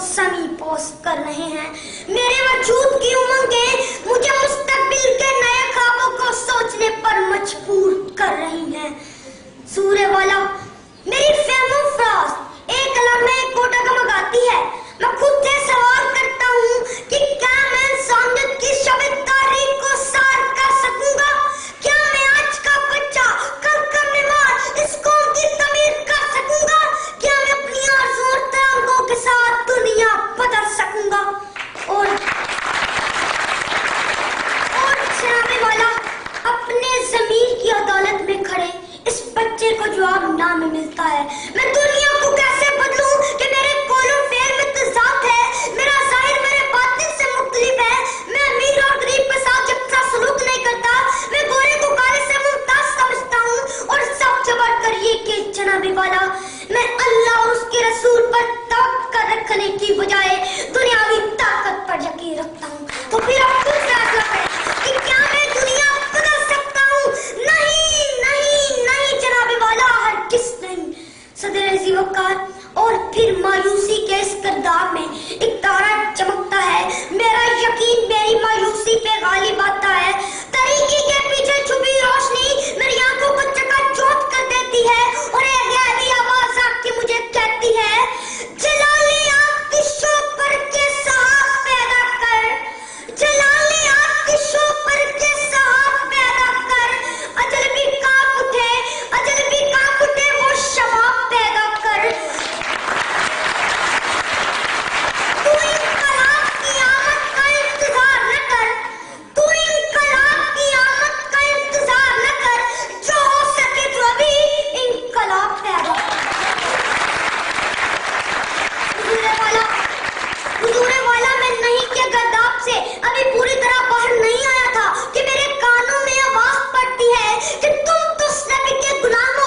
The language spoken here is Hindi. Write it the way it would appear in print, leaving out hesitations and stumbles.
समी पोस्ट कर रहे हैं। मेरे वजूद की उमंगें मुझे मुस्तकबिल के नए ख्वाबों को सोचने पर मजबूर कर रही हैं। सूर्य वाला मेरी फहमो फ्राज एक लम्हे को डगमगाती है। मैं खुद से सवाल करता हूँ कि क्या मैं इंसानियत की शब तारीख को सार कर सकूंगा? क्या मैं आज का बच्चा कल का मेहमान इस कौम की तमीर कर सकूंगा? क्या मैं अपनी आरज़ू और तरंगों के साथ दुनिया बदल सकूंगा? और जनाबे वाला अपने ज़मीर की अदालत में खड़े इस बच्चे को जवाब ना में मिलता है। मैं दुनिया को कैसे बदलूं कि मेरे कौलो फेर में तज़ाद है, मेरा ज़ाहिर मेरे बातिन से मुख्तलिफ है। मैं अमीर और गरीब के साथ जबसा सलूक नहीं करता। मैं गोरे को काले से मुमताज समझता हूँ। और सबसे बढ़कर ये कि जनाबे वाला मैं अल्लाह और उसके रसूल पर तवक्कुल रखने की बजाय दुनियावी ताकत पर यकीन रखता हूँ। तो फिर आप खुद फैसला करें कि क्या मैं दुनिया बदल सकता हूँ? नहीं नहीं नहीं जनाबे वाला, हरगिज़ नहीं। सदर अज़ीज़ वक़ार और फिर मायूसी के इस किरदार में एक तारा चमकता है। मेरा यकीन मेरी मायूसी पे गालिब आता है। तरीके के पीछे छुपी रोशनी मेरी आंखों को चकाचौंध कर देती है और एक गहरी आवाज आके मुझे कहती है, जलाले आतिशों पर के सहाब पैदा कर, जलाले आतिशों पर के सहाब पैदा कर, अजल भी कांप उठे, अजल भी कांप उठे वो शबाब पैदा कर। तू इनकलाब की आमद का इंतजार न कर, तू इनकलाब की आमद का इंतजार न कर, जो हो सके तो अभी इनकलाब पैदा कर। हुजूरे वाला मैं नहीं के गर्दाब से अभी पूरी तरह बाहर नहीं आया था कि मेरे कानों में आवाज पड़ती है कि तुम तो उस नबी के गुलाम